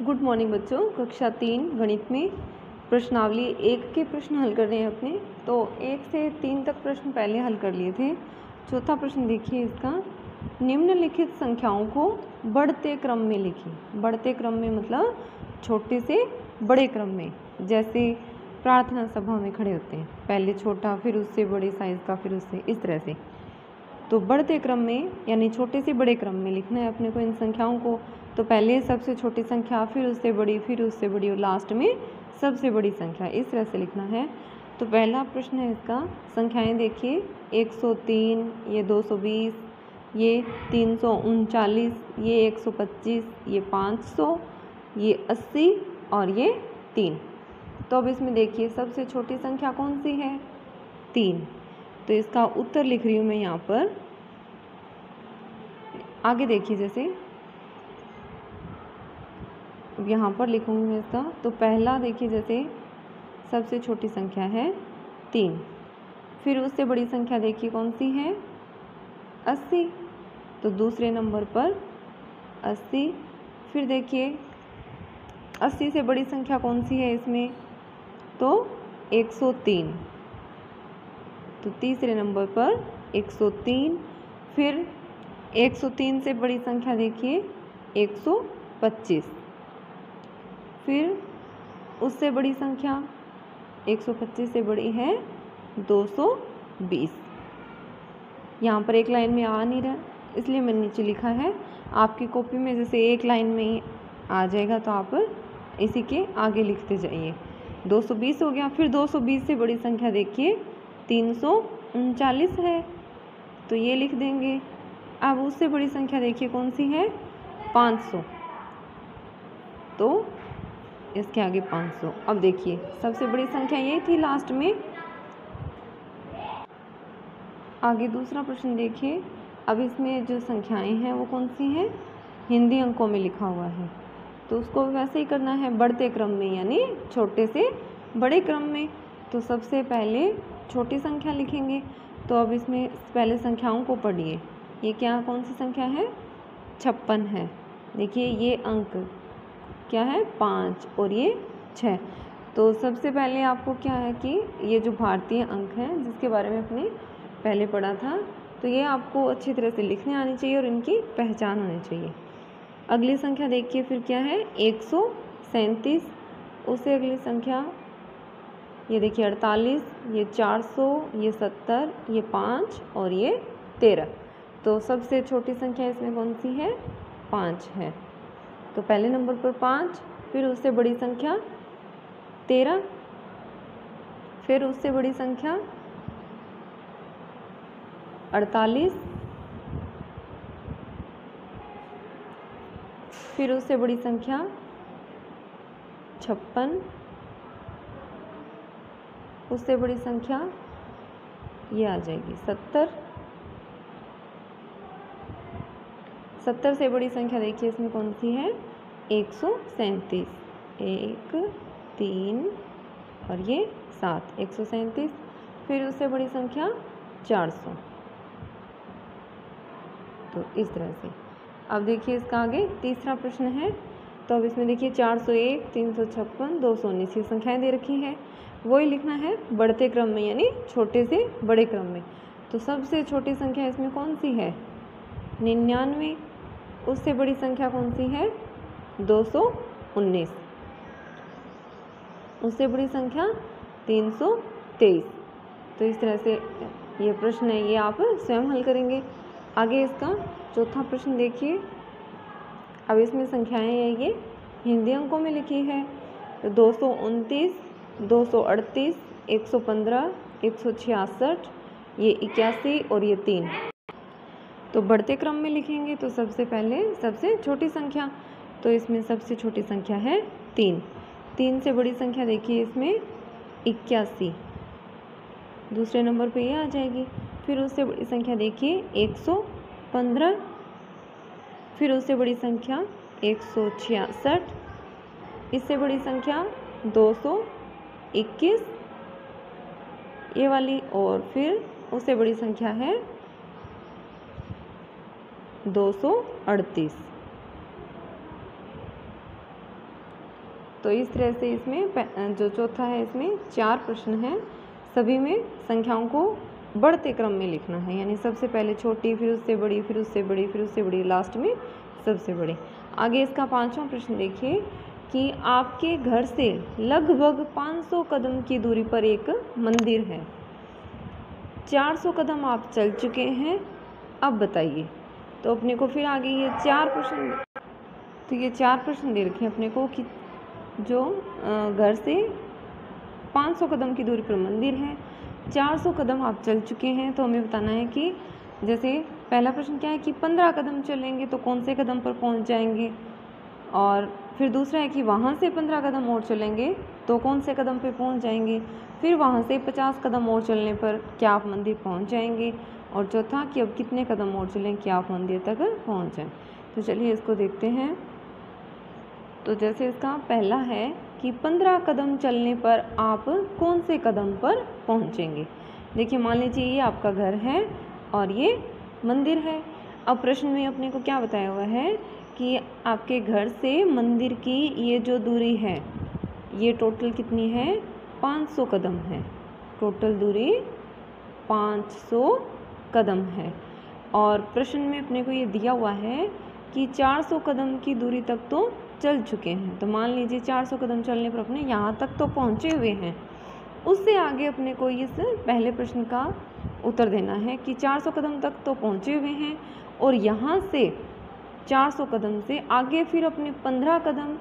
Good morning बच्चों। कक्षा 3 गणित में प्रश्नावली 1 के प्रश्न हल कर रहे हैं अपने। तो 1 से 3 तक प्रश्न पहले हल कर लिए थे। चौथा प्रश्न देखिए इसका, निम्नलिखित संख्याओं को बढ़ते क्रम में लिखिए। बढ़ते क्रम में मतलब छोटे से बड़े क्रम में, जैसे प्रार्थना सभा में खड़े होते हैं, पहले छोटा फिर उससे बड़े साइज़ का फिर उससे, इस तरह से। तो बढ़ते क्रम में यानी छोटे से बड़े क्रम में लिखना है अपने को इन संख्याओं को। तो पहले सबसे छोटी संख्या, फिर उससे बड़ी और लास्ट में सबसे बड़ी संख्या, इस तरह से लिखना है। तो पहला प्रश्न है इसका, संख्याएं देखिए 103, ये 220, ये 339, ये 125, ये 500, ये 80 और ये 3। तो अब इसमें देखिए सबसे छोटी संख्या कौन सी है? 3। तो इसका उत्तर लिख रही हूँ मैं यहाँ पर। आगे देखिए, जैसे यहाँ पर लिखूँगी मैं इसका। तो पहला देखिए, जैसे सबसे छोटी संख्या है 3, फिर उससे बड़ी संख्या देखिए कौन सी है? 80। तो दूसरे नंबर पर 80। फिर देखिए 80 से बड़ी संख्या कौन सी है इसमें? तो 103। तो तीसरे नंबर पर 103। फिर 103 से बड़ी संख्या देखिए 125। फिर उससे बड़ी संख्या 125 से बड़ी है 220। यहाँ पर एक लाइन में आ नहीं रहा, इसलिए मैंने नीचे लिखा है। आपकी कॉपी में जैसे एक लाइन में आ जाएगा तो आप इसी के आगे लिखते जाइए। 220 हो गया। फिर 220 से बड़ी संख्या देखिए 339 है, तो ये लिख देंगे। अब उससे बड़ी संख्या देखिए कौन सी है? 500। तो इसके आगे 500। अब देखिए सबसे बड़ी संख्या यही थी लास्ट में। आगे दूसरा प्रश्न देखिए। अब इसमें जो संख्याएं हैं वो कौन सी हैं? हिंदी अंकों में लिखा हुआ है, तो उसको वैसे ही करना है बढ़ते क्रम में, यानी छोटे से बड़े क्रम में। तो सबसे पहले छोटी संख्या लिखेंगे। तो अब इसमें पहले संख्याओं को पढ़िए। ये क्या, कौन सी संख्या है? 56 है। देखिए ये अंक क्या है? 5 और ये 6। तो सबसे पहले आपको क्या है कि ये जो भारतीय अंक हैं जिसके बारे में अपने पहले पढ़ा था, तो ये आपको अच्छी तरह से लिखने आनी चाहिए और इनकी पहचान होनी चाहिए। अगली संख्या देखिए फिर क्या है? 137। उससे अगली संख्या ये देखिए 48, ये 400, ये 70, ये 5 और ये 13। तो सबसे छोटी संख्या इसमें कौन सी है? 5 है। तो पहले नंबर पर 5, फिर उससे बड़ी संख्या 13, फिर उससे बड़ी संख्या 48, फिर उससे बड़ी संख्या 56, उससे बड़ी संख्या ये आ जाएगी 70। 70 से बड़ी संख्या देखिए इसमें कौन सी है? 137। 1, 3 और ये 7, 137। फिर उससे बड़ी संख्या 400। तो इस तरह से। अब देखिए इसका आगे तीसरा प्रश्न है। तो अब इसमें देखिए 401, 356, 219 ये संख्याएं दे रखी हैं, वही लिखना है बढ़ते क्रम में, यानी छोटे से बड़े क्रम में। तो सबसे छोटी संख्या इसमें कौन सी है? 99। उससे बड़ी संख्या कौन सी है? 219। उससे बड़ी संख्या 323। तो इस तरह से ये प्रश्न है, ये आप स्वयं हल करेंगे। आगे इसका चौथा प्रश्न देखिए। अब इसमें संख्याएं हैं ये हिंदी अंकों में लिखी है। तो 229, 238, 115, 166, ये 81 और ये 3। तो बढ़ते क्रम में लिखेंगे। तो सबसे पहले सबसे छोटी संख्या, तो इसमें सबसे छोटी संख्या है 3। 3 से बड़ी संख्या देखिए इसमें 81, दूसरे नंबर पे ये आ जाएगी। फिर उससे बड़ी संख्या देखिए 115, फिर उससे बड़ी संख्या 166, इससे बड़ी संख्या 221 ये वाली, और फिर उससे बड़ी संख्या है 238। तो इस तरह से इसमें जो चौथा है इसमें 4 प्रश्न हैं, सभी में संख्याओं को बढ़ते क्रम में लिखना है, यानी सबसे पहले छोटी, फिर उससे बड़ी, फिर उससे बड़ी, फिर उससे बड़ी, लास्ट में सबसे बड़ी। आगे इसका 5वां प्रश्न देखिए कि आपके घर से लगभग 500 कदम की दूरी पर एक मंदिर है, 400 कदम आप चल चुके हैं, अब बताइए। तो अपने को फिर आगे ये 4 प्रश्न, तो ये 4 प्रश्न दे रखे हैं अपने को कि जो घर से 500 कदम की दूरी पर मंदिर है, 400 कदम आप चल चुके हैं, तो हमें बताना है कि जैसे पहला प्रश्न क्या है कि 15 कदम चलेंगे तो कौन से कदम पर पहुंच जाएंगे, और फिर दूसरा है कि वहाँ से 15 कदम और चलेंगे तो कौन से कदम पे पहुंच जाएंगे, फिर वहाँ से 50 कदम और चलने पर क्या आप मंदिर पहुंच जाएंगे, और चौथा कि अब कितने कदम और चलें कि आप मंदिर तक पहुंच जाएं। तो चलिए इसको देखते हैं। तो जैसे इसका पहला है कि 15 कदम चलने पर आप कौन से कदम पर पहुंचेंगे। देखिए मान लीजिए ये आपका घर है और ये मंदिर है। अब प्रश्न में अपने को क्या बताया हुआ है कि आपके घर से मंदिर की ये जो दूरी है ये टोटल कितनी है, 500 कदम है, टोटल दूरी 500 कदम है। और प्रश्न में अपने को ये दिया हुआ है कि 400 कदम की दूरी तक तो चल चुके हैं। तो मान लीजिए 400 कदम चलने पर अपने यहाँ तक तो पहुँचे हुए हैं, उससे आगे अपने को इस पहले प्रश्न का उत्तर देना है कि 400 कदम तक तो पहुँचे हुए हैं और यहाँ से 400 कदम से आगे फिर अपने 15 कदम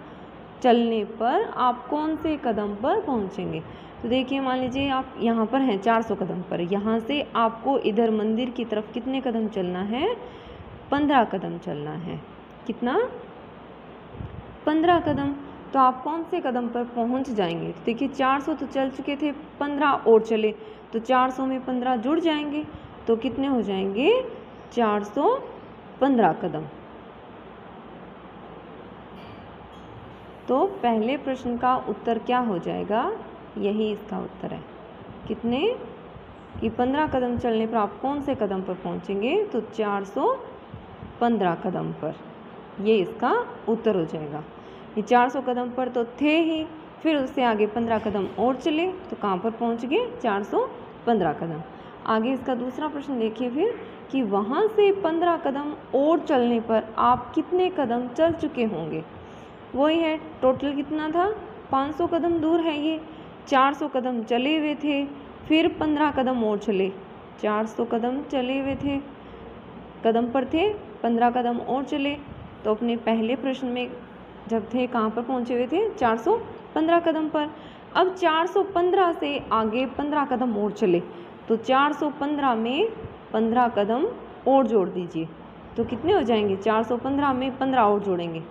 चलने पर आप कौन से कदम पर पहुँचेंगे। तो देखिए मान लीजिए आप यहाँ पर हैं 400 कदम पर, यहाँ से आपको इधर मंदिर की तरफ कितने कदम चलना है, 15 कदम चलना है। कितना, 15 कदम। तो आप कौन से कदम पर पहुँच जाएंगे। तो देखिए 400 तो चल चुके थे, 15 और चले तो 400 में 15 जुड़ जाएंगे, तो कितने हो जाएंगे, 415 कदम। तो पहले प्रश्न का उत्तर क्या हो जाएगा, यही इसका उत्तर है। कितने, कि 15 कदम चलने पर आप कौन से कदम पर पहुंचेंगे, तो 415 कदम पर, ये इसका उत्तर हो जाएगा। ये 400 कदम पर तो थे ही, फिर उससे आगे 15 कदम और चले तो कहाँ पर पहुंच गए, 415 कदम। आगे इसका दूसरा प्रश्न देखिए फिर कि वहाँ से 15 कदम और चलने पर आप कितने कदम चल चुके होंगे। वही है, टोटल कितना था, 500 कदम दूर है ये, 400 कदम चले हुए थे, फिर 15 कदम और चले, 400 कदम चले हुए थे, कदम पर थे, 15 कदम और चले। तो अपने पहले प्रश्न में जब थे कहाँ पर पहुँचे हुए थे, 415 कदम पर। अब 415 से आगे 15 कदम और चले तो 415 में 15 कदम और जोड़ दीजिए, तो कितने हो जाएंगे, 415 में 15 और जोड़ेंगे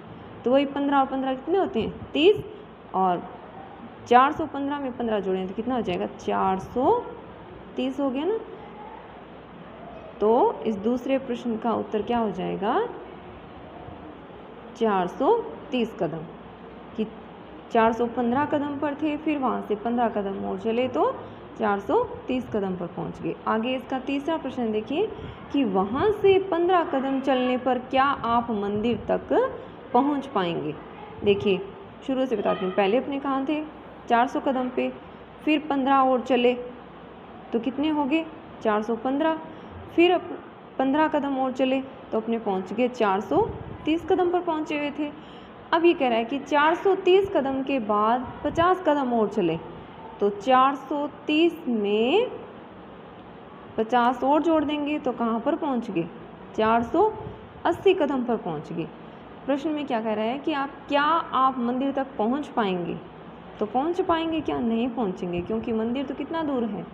तो वही 15 और 15 कितने होते हैं, 30, और 415 में 15 जोड़ें तो कितना हो जाएगा, 430 हो गया ना। तो इस दूसरे प्रश्न का उत्तर क्या हो जाएगा, 430 कदम। कि 415 कदम पर थे, फिर वहाँ से 15 कदम और चले तो 430 कदम पर पहुँच गए। आगे इसका तीसरा प्रश्न देखिए कि वहाँ से 15 कदम चलने पर क्या आप मंदिर तक पहुँच पाएंगे। देखिए शुरू से बताती हूँ, पहले अपने कहाँ थे, 400 कदम पे, फिर 15 और चले तो कितने हो गए, 415, फिर 15 कदम और चले तो अपने पहुँच गए 430 कदम पर पहुँचे हुए थे। अब ये कह रहा है कि 430 कदम के बाद 50 कदम और चले तो 430 में 50 और जोड़ देंगे तो कहाँ पर पहुँच गए, 480 कदम पर पहुँच गए। प्रश्न में क्या कह रहा है कि आप मंदिर तक पहुँच पाएंगे, तो पहुँच पाएंगे क्या, नहीं पहुँचेंगे, क्योंकि मंदिर तो कितना दूर है,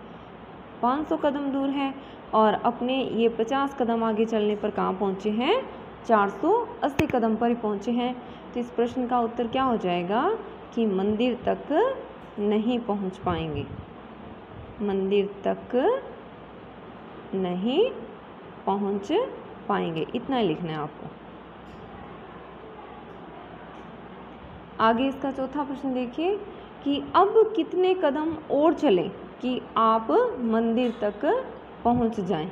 500 कदम दूर है, और अपने ये 50 कदम आगे चलने पर कहाँ पहुँचे हैं, 480 कदम पर ही पहुँचे हैं। तो इस प्रश्न का उत्तर क्या हो जाएगा कि मंदिर तक नहीं पहुँच पाएंगे, मंदिर तक नहीं पहुँच पाएंगे, इतना ही लिखना है आपको। आगे इसका चौथा प्रश्न देखिए कि अब कितने कदम और चलें कि आप मंदिर तक पहुंच जाएं।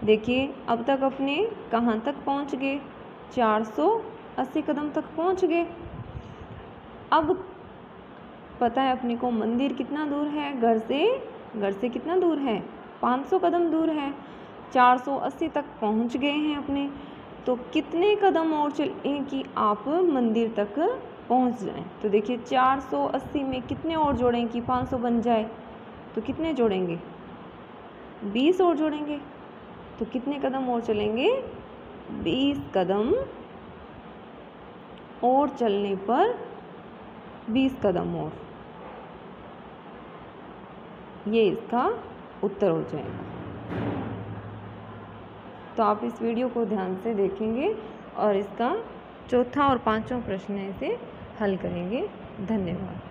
देखिए अब तक अपने कहाँ तक पहुंच गए, 480 कदम तक पहुंच गए। अब पता है अपने को मंदिर कितना दूर है घर से कितना दूर है, 500 कदम दूर है। 480 तक पहुंच गए हैं अपने, तो कितने कदम और चलें कि आप मंदिर तक पहुंच जाएं। तो देखिए 480 में कितने और जोड़ें कि 500 बन जाए, तो कितने जोड़ेंगे, 20 और जोड़ेंगे। तो कितने कदम और चलेंगे, 20 कदम और चलने पर 20 कदम और, ये इसका उत्तर हो जाएगा। तो आप इस वीडियो को ध्यान से देखेंगे और इसका चौथा और पांचवा प्रश्न इसे हल करेंगे। धन्यवाद।